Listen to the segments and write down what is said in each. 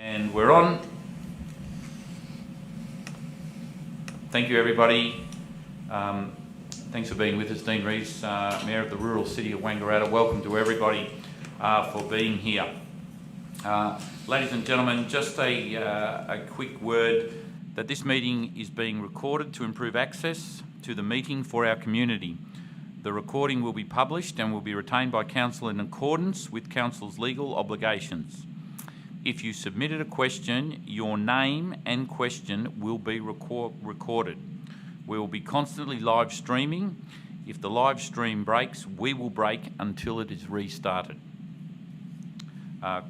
And we're on. Thank you, everybody. Thanks for being with us. Dean Rees, Mayor of the rural city of Wangaratta. Welcome to everybody for being here. Ladies and gentlemen, just a quick word that this meeting is being recorded to improve access to the meeting for our community. The recording will be published and will be retained by Council in accordance with Council's legal obligations. If you submitted a question, your name and question will be recorded. We will be constantly live streaming. If the live stream breaks, we will break until it is restarted. I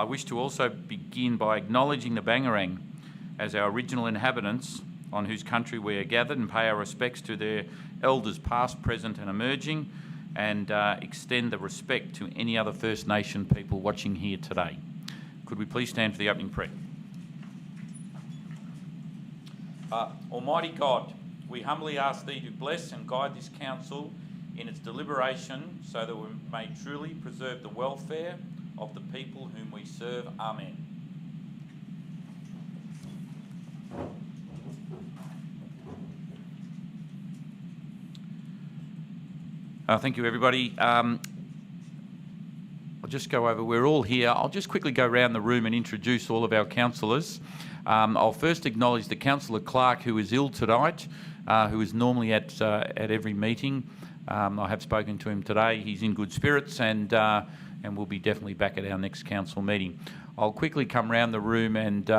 wish to also begin by acknowledging the Bangarang as our original inhabitants on whose country we are gathered, and pay our respects to their elders past, present and emerging, and extend the respect to any other First Nation people watching here today. Could we please stand for the opening prayer? Almighty God, we humbly ask Thee to bless and guide this council in its deliberation so that we may truly preserve the welfare of the people whom we serve. Amen. Thank you, everybody. I'll just go over, we're all here. I'll just quickly go around the room and introduce all of our councillors. I'll first acknowledge the Councillor Clark, who is ill tonight, who is normally at every meeting. I have spoken to him today. He's in good spirits and will be definitely back at our next council meeting. I'll quickly come round the room and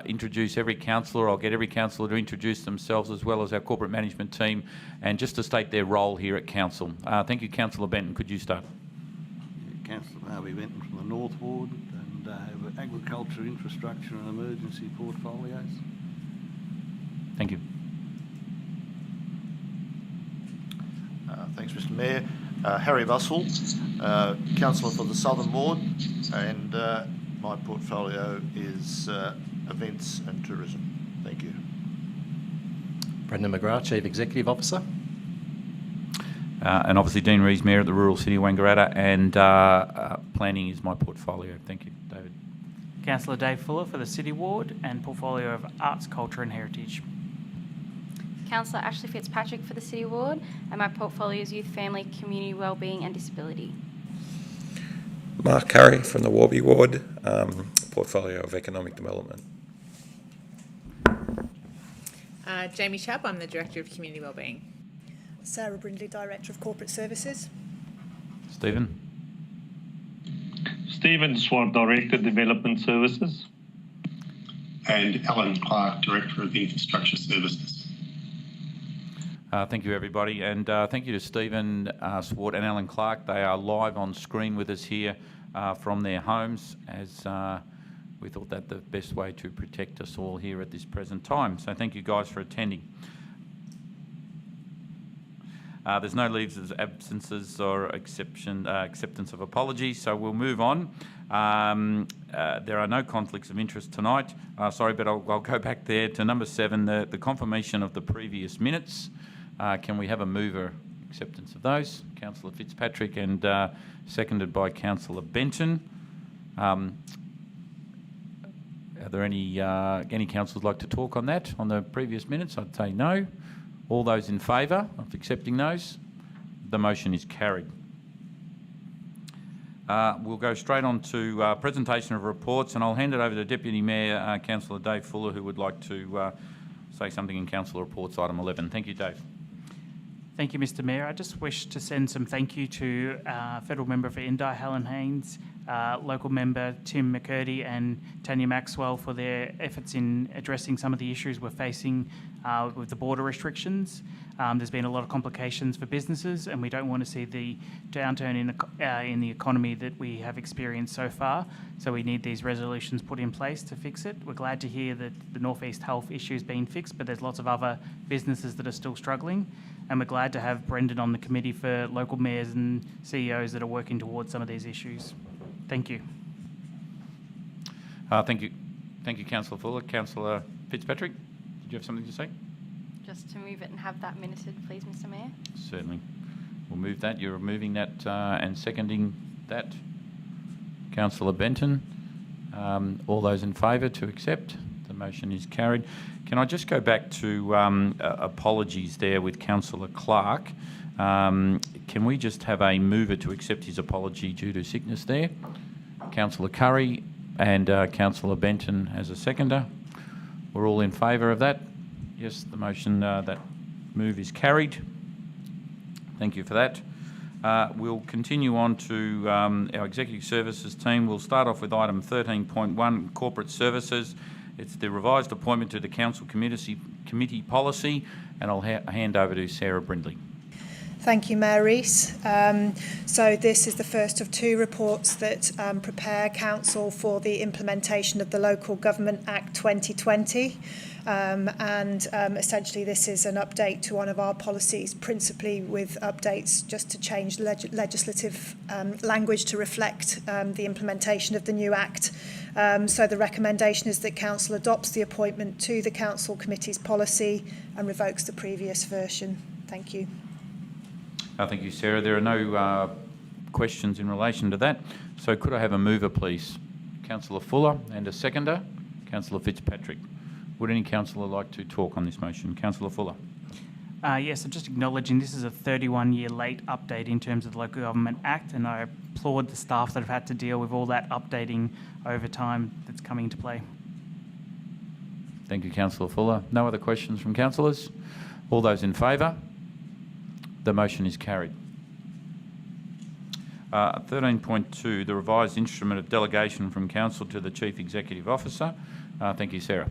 introduce every councillor. I'll get every councillor to introduce themselves, as well as our corporate management team, and just to state their role here at council. Thank you, Councillor Benton. Could you start? Councillor Harvey Benton from the North Ward, and have agriculture, infrastructure and emergency portfolios. Thank you. Thanks, Mr Mayor. Harry Bussell, Councillor for the Southern Ward, and my portfolio is events and tourism. Thank you. Brendan McGrath, Chief Executive Officer. And obviously Dean Rees, Mayor of the rural city of Wangaratta, and planning is my portfolio. Thank you, David. Councillor Dave Fuller for the City Ward and portfolio of Arts, Culture and Heritage. Councillor Ashley Fitzpatrick for the City Ward, and my portfolio is Youth, Family, Community Wellbeing and Disability. Mark Curry from the Warby Ward, portfolio of Economic Development. Jamie Chapp, I'm the Director of Community Wellbeing. Sarah Brindley, Director of Corporate Services. Stephen Swart, Director of Development Services. And Alan Clark, Director of Infrastructure Services. Thank you, everybody, and thank you to Stephen Swart and Alan Clark. They are live on screen with us here from their homes, as we thought that the best way to protect us all here at this present time. So thank you guys for attending. There's no leaves of absences or acceptance of apologies, so we'll move on. There are no conflicts of interest tonight. Sorry, but I'll go back there to number 7, the confirmation of the previous minutes. Can we have a mover acceptance of those? Councillor Fitzpatrick, and seconded by Councillor Benton. Are there any councillors like to talk on that, on the previous minutes? I'd say no. All those in favour of accepting those? The motion is carried. We'll go straight on to presentation of reports, and I'll hand it over to Deputy Mayor Councillor Dave Fuller, who would like to say something in Councillor Reports item 11. Thank you, Dave. Thank you, Mr Mayor. I just wish to send some thank you to Federal Member for Indi, Helen Haynes, local member Tim McCurdy and Tanya Maxwell for their efforts in addressing some of the issues we're facing with the border restrictions. There's been a lot of complications for businesses, and we don't want to see the downturn in the economy that we have experienced so far. So we need these resolutions put in place to fix it. We're glad to hear that the North East Health issue is being fixed, but there's lots of other businesses that are still struggling. And we're glad to have Brendan on the committee for local mayors and CEOs that are working towards some of these issues. Thank you. Thank you, Councillor Fuller. Councillor Fitzpatrick, did you have something to say? Just to move it and have that minuted, please, Mr Mayor. Certainly. We'll move that. You're moving that and seconding that. Councillor Benton. All those in favour to accept? The motion is carried. Can I just go back to apologies there with Councillor Clark? Can we just have a mover to accept his apology due to sickness there? Councillor Curry and Councillor Benton as a seconder. We're all in favour of that? Yes, the motion, that move is carried. Thank you for that. We'll continue on to our Executive Services team. We'll start off with item 13.1, Corporate Services. It's the revised appointment to the Council Committee Policy, and I'll hand over to Sarah Brindley. Thank you, Mayor Rees. So this is the first of two reports that prepare Council for the implementation of the Local Government Act 2020. Essentially this is an update to one of our policies, principally with updates just to change legislative language to reflect the implementation of the new Act. So the recommendation is that Council adopts the appointment to the Council Committee's policy and revokes the previous version. Thank you. Thank you, Sarah. There are no questions in relation to that. So could I have a mover, please? Councillor Fuller, and a seconder, Councillor Fitzpatrick. Would any councillor like to talk on this motion? Councillor Fuller. Yes, I'm just acknowledging this is a 31-year late update in terms of the Local Government Act, and I applaud the staff that have had to deal with all that updating over time that's coming into play. Thank you, Councillor Fuller. No other questions from councillors? All those in favour? The motion is carried. 13.2, the revised instrument of delegation from Council to the Chief Executive Officer. Thank you, Sarah.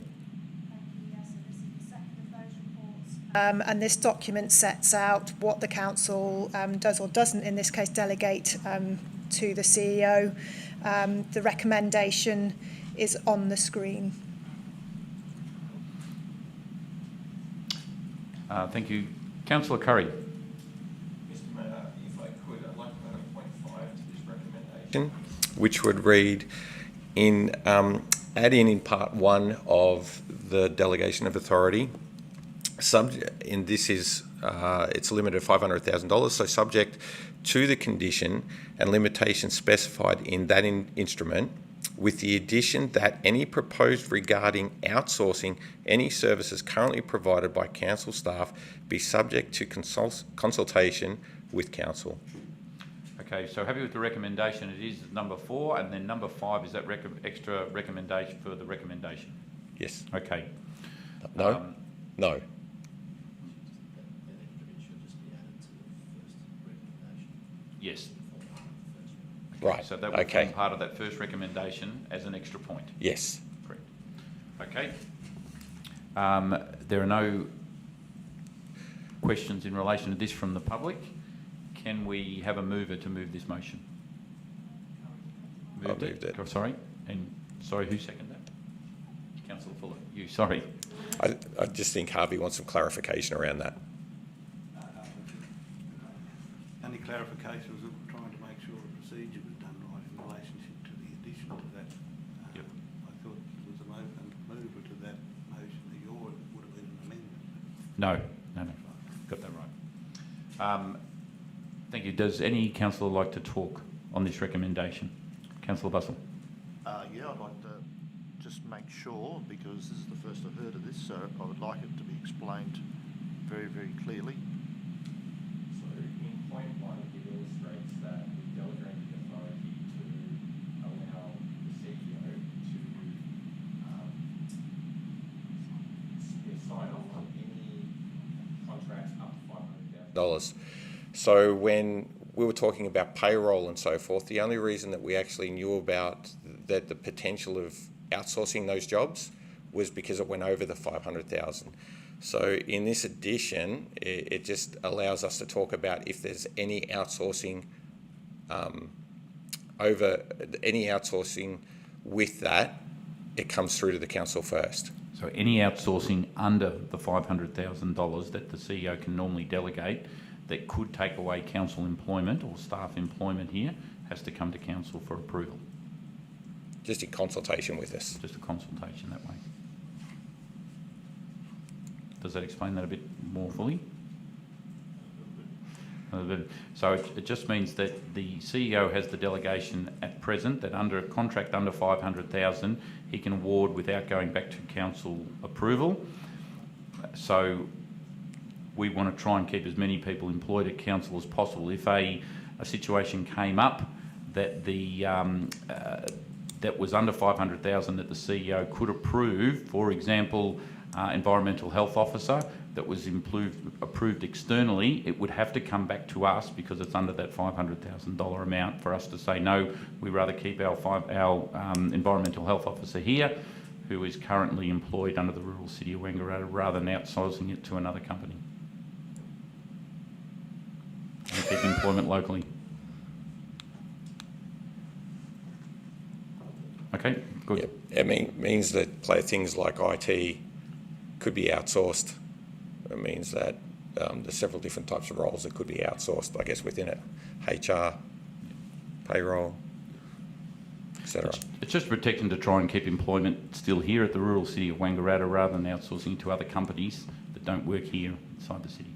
And this document sets out what the Council does or doesn't, in this case, delegate to the CEO. The recommendation is on the screen. Thank you. Councillor Curry. Mr Mayor, if I could, I'd like to add a point 5 to this recommendation, which would read in add in part 1 of the delegation of authority. And this is it's limited to $500,000, so subject to the condition and limitations specified in that instrument, with the addition that any proposed regarding outsourcing any services currently provided by council staff be subject to consultation with council. Okay, so happy with the recommendation. It is number 4, and then number 5 is that extra recommendation for the recommendation. Yes. Okay. No. No. Yes. Right. So that would form part of that first recommendation as an extra point. Yes. Correct. Okay. There are no questions in relation to this from the public. Can we have a mover to move this motion? I moved it. Oh, sorry. And sorry, who seconded that? Councillor Fuller. You. Sorry. I just think Harvey wants some clarification around that. Any clarifications of trying to make sure the procedure was done right in relationship to the addition to that? Yep. I thought there was a mover to that motion that yours would have been an amendment. No. Got that right. Thank you. Does any councillor like to talk on this recommendation? Councillor Bustle. Yeah, I'd like to just make sure, because this is the first I've heard of this, so I would like it to be explained very, very clearly. So in point 1, it illustrates that we delegate the authority to allow the CEO to sign off on any contracts up to $500,000. So when we were talking about payroll and so forth, the only reason that we actually knew about the potential of outsourcing those jobs was because it went over the 500,000. So in this addition, it just allows us to talk about if there's any outsourcing with that, it comes through to the council first. So any outsourcing under the $500,000 that the CEO can normally delegate that could take away council employment or staff employment here has to come to council for approval. Just in consultation with us. Just a consultation that way. Does that explain that a bit more fully? So it just means that the CEO has the delegation at present that under a contract under 500,000, he can award without going back to council approval. So we want to try and keep as many people employed at council as possible. If a situation came up that that was under 500,000 that the CEO could approve, for example, environmental health officer that was approved externally, it would have to come back to us because it's under that $500,000 amount for us to say, no, we rather keep our environmental health officer here, who is currently employed under the rural city of Wangaratta, rather than outsourcing it to another company. And keep employment locally. Okay, good. Yep. It means that things like IT could be outsourced. It means that there's several different types of roles that could be outsourced, I guess, within it. HR, payroll, etc. It's just protecting to try and keep employment still here at the rural city of Wangaratta rather than outsourcing to other companies that don't work here inside the city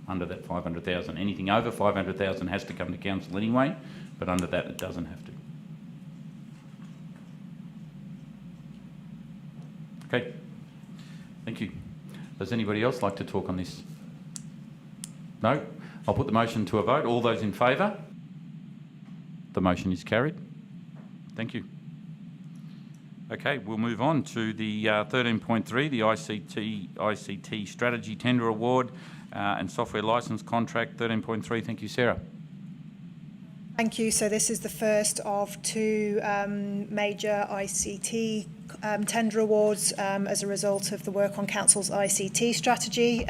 under that 500,000. Anything over 500,000 has to come to council anyway, but under that it doesn't have to. Okay, thank you. Does anybody else like to talk on this? No? I'll put the motion to a vote. All those in favour? The motion is carried. Thank you. Okay, we'll move on to the 13.3, the ICT Strategy Tender Award and Software Licence Contract 13.3. Thank you, Sarah. Thank you. So this is the first of two major ICT tender awards as a result of the work on Council's ICT strategy.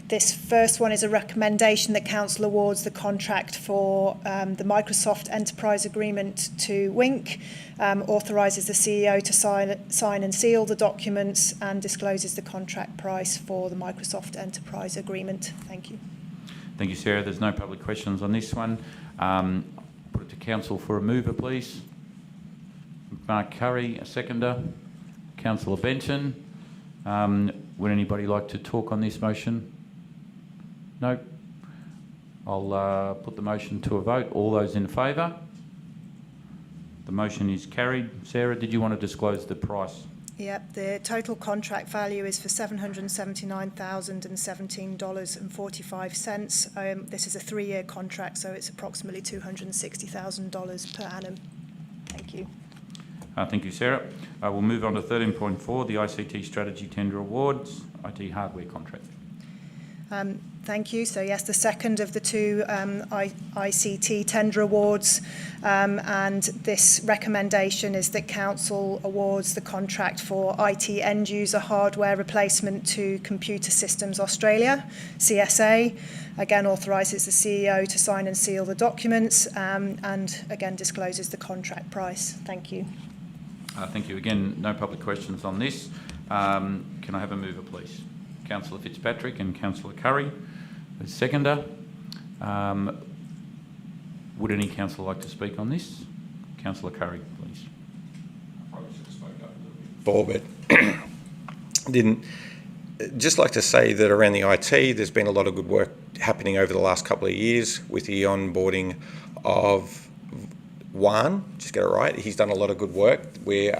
This first one is a recommendation that Council awards the contract for the Microsoft Enterprise Agreement to Wink, authorises the CEO to sign and seal the documents and discloses the contract price for the Microsoft Enterprise Agreement. Thank you. Thank you, Sarah. There's no public questions on this one. Put it to Council for a mover, please. Mark Curry, a seconder. Councillor Benton. Would anybody like to talk on this motion? No. I'll put the motion to a vote. All those in favour? The motion is carried. Sarah, did you want to disclose the price? Yep, the total contract value is for $779,017.45. This is a 3-year contract, so it's approximately $260,000 per annum. Thank you. Thank you, Sarah. We'll move on to 13.4, the ICT Strategy Tender Awards, IT Hardware Contract. Thank you. So yes, the second of the two ICT tender awards, and this recommendation is that Council awards the contract for IT end user hardware replacement to Computer Systems Australia, CSA. Again, authorises the CEO to sign and seal the documents, and again discloses the contract price. Thank you. Thank you. Again, no public questions on this. Can I have a mover, please? Councillor Fitzpatrick and Councillor Curry. The seconder. Would any councillor like to speak on this? Councillor Curry, please. I probably should have spoken up a little bit. But didn't. Just like to say that around the IT, there's been a lot of good work happening over the last couple of years with the onboarding of Juan. Just get it right. He's done a lot of good work. We're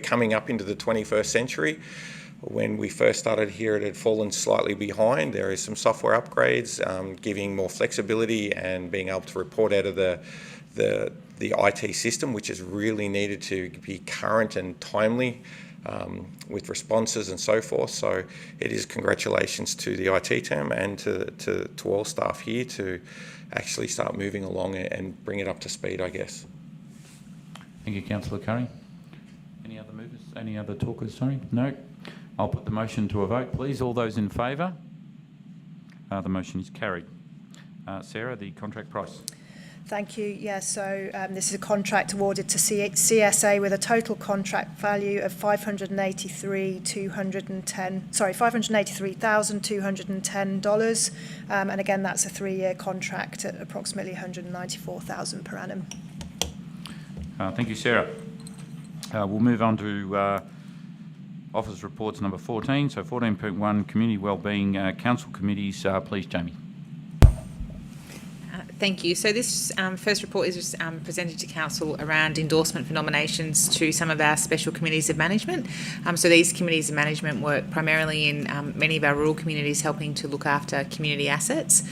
coming up into the 21st century. When we first started here, it had fallen slightly behind. There is some software upgrades, giving more flexibility and being able to report out of the IT system, which is really needed to be current and timely with responses and so forth. So it is congratulations to the IT team and to all staff here to actually start moving along and bring it up to speed, I guess. Thank you, Councillor Curry. Any other movers? Any other talkers? Sorry, no. I'll put the motion to a vote, please. All those in favour? The motion is carried. Sarah, the contract price. Thank you. Yes, so this is a contract awarded to CSA with a total contract value of $583,210, and again that's a 3-year contract at approximately $194,000 per annum. Thank you, Sarah. We'll move on to Office reports number 14. So 14.1, Community Wellbeing Council Committees. Please, Jamie. Thank you. So this first report is presented to Council around endorsement for nominations to some of our special committees of management. So these committees of management work primarily in many of our rural communities, helping to look after community assets.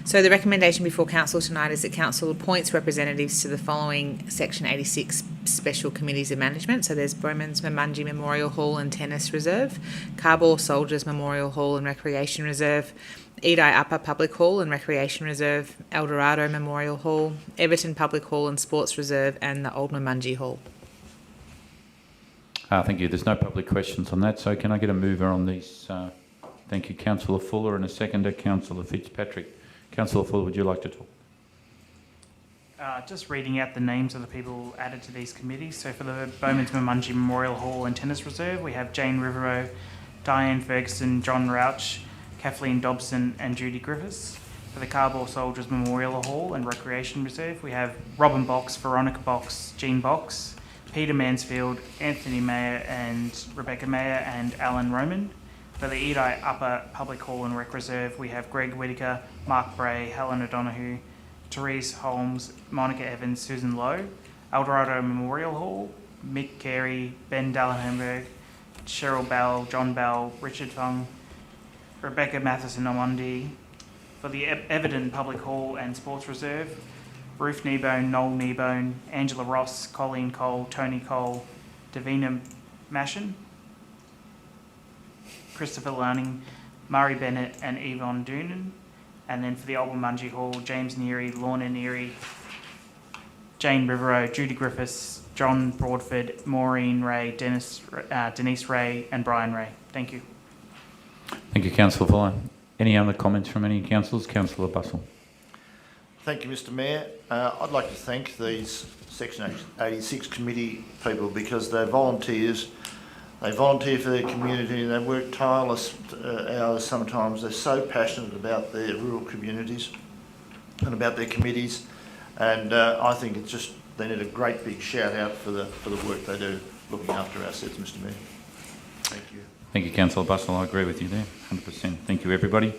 So the recommendation before Council tonight is that Council appoints representatives to the following Section 86 special committees of management. So there's Bowman's Mamungi Memorial Hall and Tennis Reserve, Carball Soldiers Memorial Hall and Recreation Reserve, Edai Upper Public Hall and Recreation Reserve, Eldorado Memorial Hall, Everton Public Hall and Sports Reserve, and the Old Mamungi Hall. Thank you. There's no public questions on that, so can I get a mover on these? Thank you, Councillor Fuller, and a seconder, Councillor Fitzpatrick. Councillor Fuller, would you like to talk? Just reading out the names of the people added to these committees. So for the Bowman's Mamungi Memorial Hall and Tennis Reserve, we have Jane Rivero, Diane Ferguson, John Rauch, Kathleen Dobson and Judy Griffiths. For the Carball Soldiers Memorial Hall and Recreation Reserve, we have Robin Box, Veronica Box, Jean Box, Peter Mansfield, Anthony Mayer and Rebecca Mayer, and Alan Roman. For the Edai Upper Public Hall and Rec Reserve, we have Greg Whittaker, Mark Bray, Helen O'Donoghue, Therese Holmes, Monica Evans, Susan Lowe. Eldorado Memorial Hall, Mick Carey, Ben Dallenberg, Cheryl Bell, John Bell, Richard Fung, Rebecca Matheson-Omondi. For the Everton Public Hall and Sports Reserve, Ruth Kneebone, Noel Kneebone, Angela Ross, Colleen Cole, Tony Cole, Davina Mashin, Christopher Lanning, Murray Bennett and Yvonne Doonan. And then for the Old Mamungi Hall, James Neary, Lorna Neary, Jane Rivero, Judy Griffiths, John Broadford, Maureen Ray, Denise Ray and Brian Ray. Thank you. Thank you, Councillor Fuller. Any other comments from any councillors? Councillor Bussell. Thank you, Mr Mayor. I'd like to thank these Section 86 committee people because they're volunteers. They volunteer for their community and they work tireless hours sometimes. They're so passionate about their rural communities and about their committees, and I think it's just they need a great big shout out for the work they do looking after our assets, Mr Mayor. Thank you. Thank you, Councillor Bussell. I agree with you there, 100%. Thank you, everybody.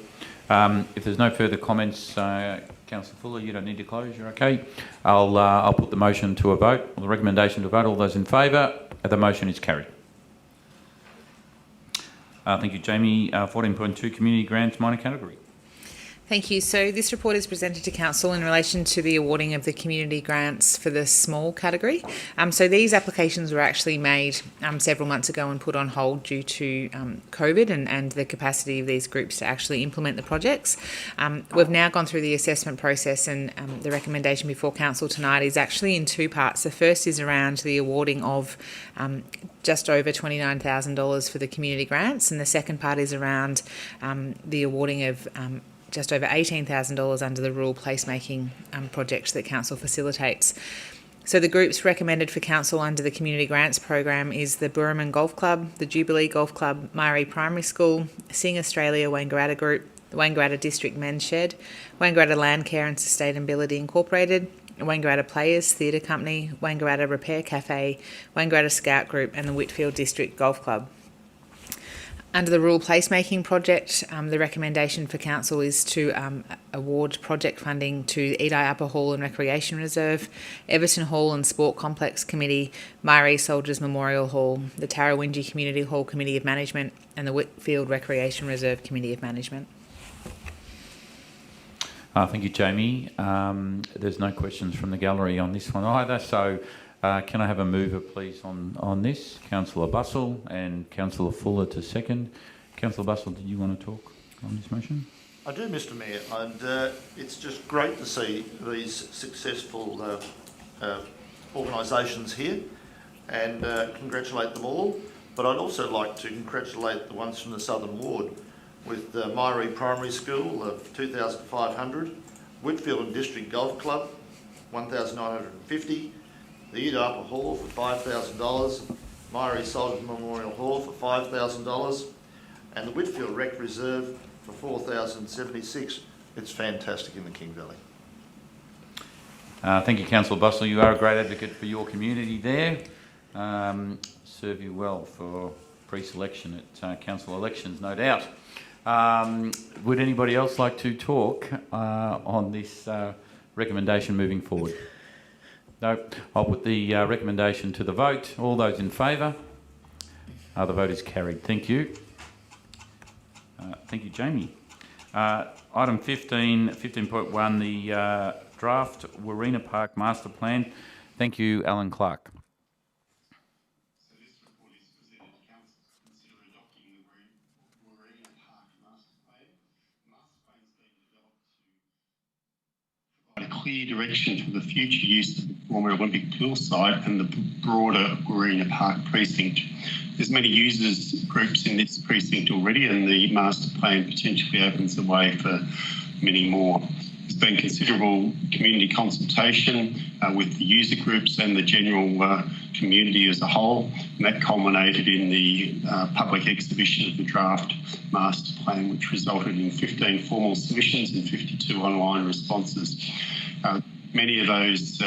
If there's no further comments, Councillor Fuller, you don't need to close. You're okay. I'll put the motion to a vote, or the recommendation to a vote. All those in favour? The motion is carried. Thank you, Jamie. 14.2, Community Grants, minor category. Thank you. So this report is presented to Council in relation to the awarding of the community grants for the small category. So these applications were actually made several months ago and put on hold due to COVID and the capacity of these groups to actually implement the projects. We've now gone through the assessment process, and the recommendation before Council tonight is actually in two parts. The first is around the awarding of just over $29,000 for the community grants, and the second part is around the awarding of just over $18,000 under the rural placemaking project that Council facilitates. So the groups recommended for Council under the Community Grants Program is the Burraman Golf Club, the Jubilee Golf Club, Murray Primary School, Sing Australia Wangaratta Group, the Wangaratta District Men's Shed, Wangaratta Land Care and Sustainability Incorporated, Wangaratta Players Theatre Company, Wangaratta Repair Cafe, Wangaratta Scout Group and the Whitfield District Golf Club. Under the Rural Placemaking Project, the recommendation for Council is to award project funding to Edai Upper Hall and Recreation Reserve, Everton Hall and Sport Complex Committee, Murray Soldiers Memorial Hall, the Tarrawingi Community Hall Committee of Management and the Whitfield Recreation Reserve Committee of Management. Thank you, Jamie. There's no questions from the gallery on this one either, so can I have a mover, please, on this? Councillor Bussell and Councillor Fuller to second. Councillor Bussell, did you want to talk on this motion? I do, Mr Mayor, and it's just great to see these successful organisations here and congratulate them all. But I'd also like to congratulate the ones from the Southern Ward with Murray Primary School of 2,500, Whitfield and District Golf Club, 1,950, the Edai Upper Hall for $5,000, Murray Soldiers Memorial Hall for $5,000, and the Whitfield Rec Reserve for $4,076. It's fantastic in the King Valley. Thank you, Councillor Bussell. You are a great advocate for your community there. Serve you well for pre-selection at council elections, no doubt. Would anybody else like to talk on this recommendation moving forward? No. I'll put the recommendation to the vote. All those in favour? The vote is carried. Thank you. Thank you, Jamie. Item 15.1, the draft Wangaratta Park Master Plan. Thank you, Alan Clark. So this report is presented to council to consider adopting the Wangaratta Park Master Plan. The master plan has been developed to provide a clear direction for the future use of the former Olympic pool site and the broader Wangaratta Park precinct. There's many users groups in this precinct already, and the master plan potentially opens the way for many more. There's been considerable community consultation with the user groups and the general community as a whole, and that culminated in the public exhibition of the draft master plan, which resulted in 15 formal submissions and 52 online responses. Many of those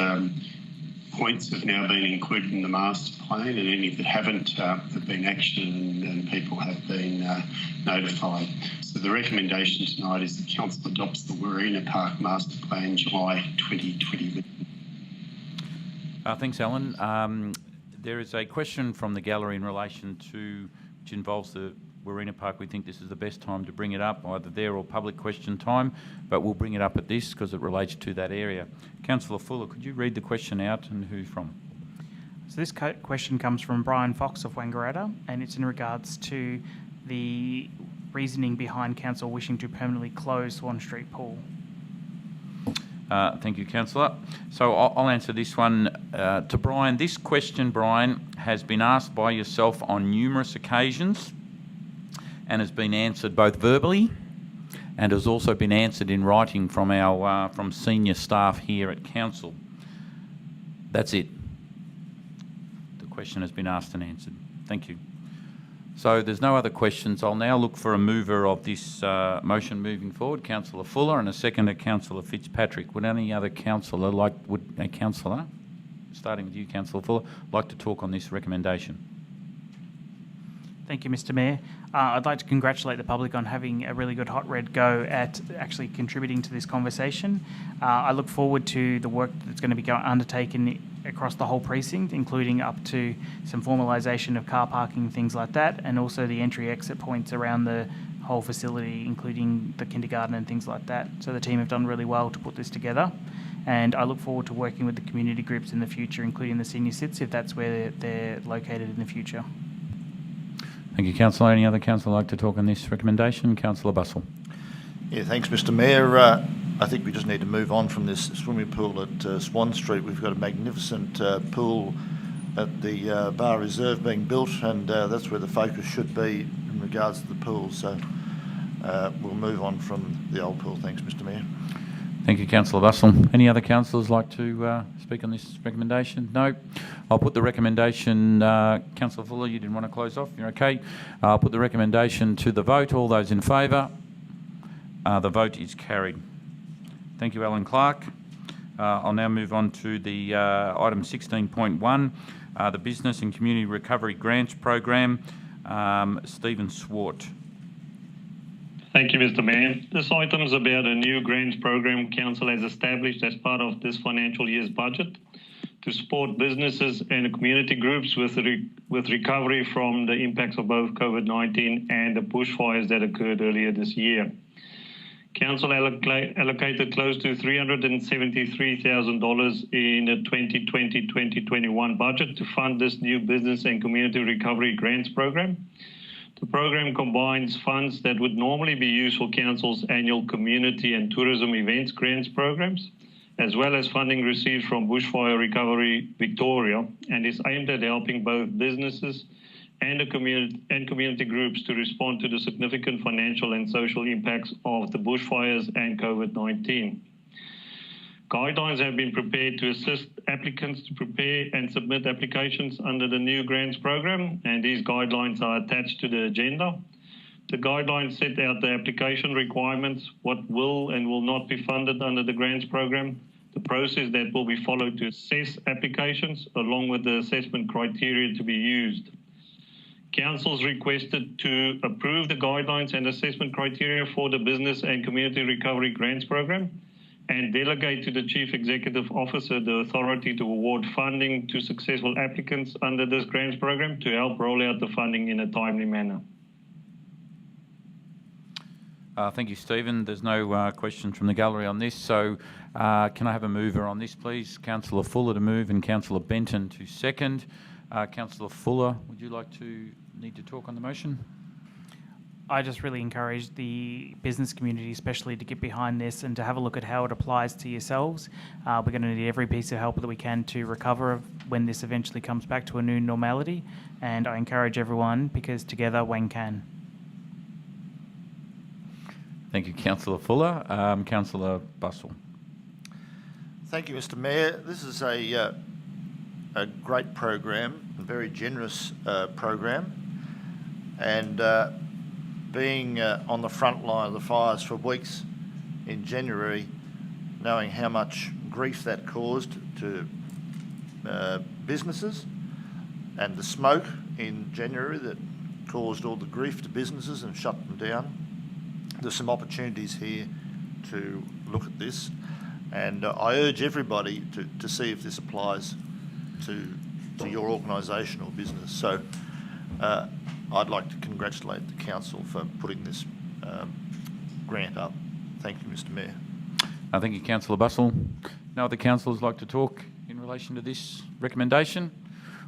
points have now been included in the master plan, and any that haven't have been actioned and people have been notified. So the recommendation tonight is that council adopts the Wangaratta Park Master Plan July 2020. Thanks, Alan. There is a question from the gallery in relation to, which involves the Wangaratta Park. We think this is the best time to bring it up, either there or public question time, but we'll bring it up at this because it relates to that area. Councillor Fuller, could you read the question out and who's from? So this question comes from Brian Fox of Wangaratta, and it's in regards to the reasoning behind council wishing to permanently close Swan Street Pool. Thank you, Councillor. So I'll answer this one to Brian. This question, Brian, has been asked by yourself on numerous occasions and has been answered both verbally and has also been answered in writing from our from senior staff here at council. That's it. The question has been asked and answered. Thank you. So there's no other questions. I'll now look for a mover of this motion moving forward, Councillor Fuller, and a seconder, Councillor Fitzpatrick. Would any other councillor starting with you, Councillor Fuller, like to talk on this recommendation? Thank you, Mr. Mayor. I'd like to congratulate the public on having a really good hot red go at actually contributing to this conversation. I look forward to the work that's going to be undertaken across the whole precinct, including up to some formalisation of car parking, things like that, and also the entry-exit points around the whole facility, including the kindergarten and things like that. So the team have done really well to put this together, and I look forward to working with the community groups in the future, including the senior sits, if that's where they're located in the future. Thank you, Councillor. Any other councillor like to talk on this recommendation? Councillor Bussell. Yeah, thanks, Mr. Mayor. I think we just need to move on from this swimming pool at Swan Street. We've got a magnificent pool at the Bar Reserve being built, and that's where the focus should be in regards to the pool. So we'll move on from the old pool. Thanks, Mr. Mayor. Thank you, Councillor Bussell. Any other councillors like to speak on this recommendation? No. I'll put the recommendation, Councillor Fuller, you didn't want to close off, you're okay. I'll put the recommendation to the vote. All those in favour? The vote is carried. Thank you, Alan Clark. I'll now move on to the item 16.1, the Business and Community Recovery Grants Program. Stephen Swart. Thank you, Mr. Mayor. This item is about a new grants program Council has established as part of this financial year's budget to support businesses and community groups with recovery from the impacts of both COVID-19 and the bushfires that occurred earlier this year. Council allocated close to $373,000 in the 2020-2021 budget to fund this new Business and Community Recovery Grants Program. The program combines funds that would normally be used for Council's annual community and tourism events grants programs, as well as funding received from Bushfire Recovery Victoria, and is aimed at helping both businesses and community groups to respond to the significant financial and social impacts of the bushfires and COVID-19. Guidelines have been prepared to assist applicants to prepare and submit applications under the new grants program, and these guidelines are attached to the agenda. The guidelines set out the application requirements, what will and will not be funded under the grants program, the process that will be followed to assess applications, along with the assessment criteria to be used. Council's requested to approve the guidelines and assessment criteria for the Business and Community Recovery Grants Program and delegate to the Chief Executive Officer the authority to award funding to successful applicants under this grants program to help roll out the funding in a timely manner. Thank you, Stephen. There's no questions from the gallery on this, so can I have a mover on this, please? Councillor Fuller to move and Councillor Benton to second. Councillor Fuller, would you like to need to talk on the motion? I just really encourage the business community especially to get behind this and to have a look at how it applies to yourselves. We're going to need every piece of help that we can to recover when this eventually comes back to a new normality, and I encourage everyone because together Wang can. Thank you, Councillor Fuller. Councillor Bustle. Thank you, Mr. Mayor. This is a great program, a very generous program, and being on the front line of the fires for weeks in January, knowing how much grief that caused to businesses, and the smoke in January that caused all the grief to businesses and shut them down. There's some opportunities here to look at this, and I urge everybody to see if this applies to your organisation or business. So I'd like to congratulate the council for putting this grant up. Thank you, Mr. Mayor. Thank you, Councillor Bustle. No other councillors like to talk in relation to this recommendation?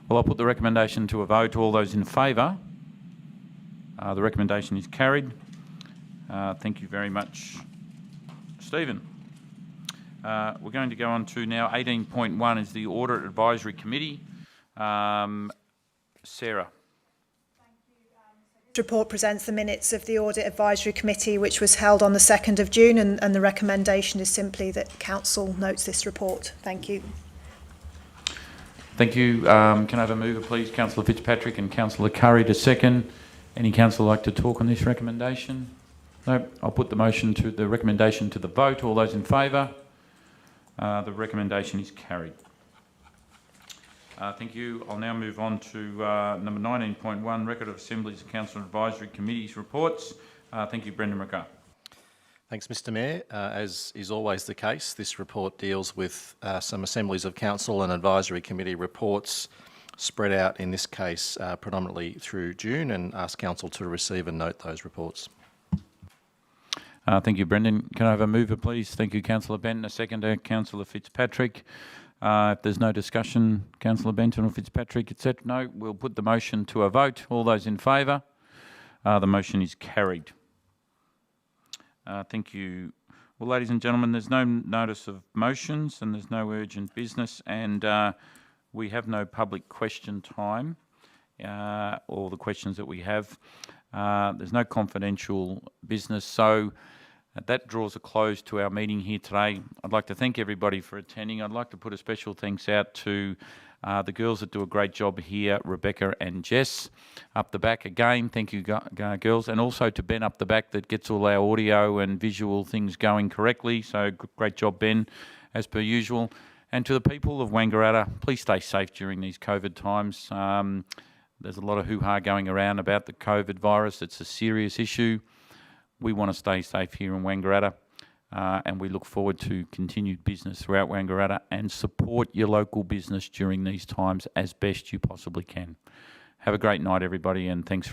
Well, I'll put the recommendation to a vote. All those in favour? The recommendation is carried. Thank you very much, Stephen. We're going to go on to now 18.1 is the Audit Advisory Committee. Sarah. This report presents the minutes of the Audit Advisory Committee, which was held on the 2nd of June, and the recommendation is simply that Council notes this report. Thank you. Thank you. Can I have a mover, please? Councillor Fitzpatrick and Councillor Curry to second. Any councillor like to talk on this recommendation? No. I'll put the motion to the recommendation to the vote. All those in favour? The recommendation is carried. Thank you. I'll now move on to number 19.1, Record of Assemblies and Council Advisory Committees reports. Thank you, Brendan McGrath. Thanks, Mr Mayor. As is always the case, this report deals with some Assemblies of Council and Advisory Committee reports spread out, in this case, predominantly through June, and ask Council to receive and note those reports. Thank you, Brendan. Can I have a mover, please? Thank you, Councillor Benton. A seconder, Councillor Fitzpatrick. If there's no discussion, Councillor Benton or Fitzpatrick, etc. No, we'll put the motion to a vote. All those in favour? The motion is carried. Thank you. Well, ladies and gentlemen, there's no notice of motions and there's no urgent business, and we have no public question time, or the questions that we have. There's no confidential business, so that draws a close to our meeting here today. I'd like to thank everybody for attending. I'd like to put a special thanks out to the girls that do a great job here, Rebecca and Jess up the back. Again, thank you, girls, and also to Ben up the back that gets all our audio and visual things going correctly. So great job, Ben, as per usual. And to the people of Wangaratta, please stay safe during these COVID times. There's a lot of hoo-ha going around about the COVID virus. It's a serious issue. We want to stay safe here in Wangaratta, and we look forward to continued business throughout Wangaratta and support your local business during these times as best you possibly can. Have a great night, everybody, and thanks for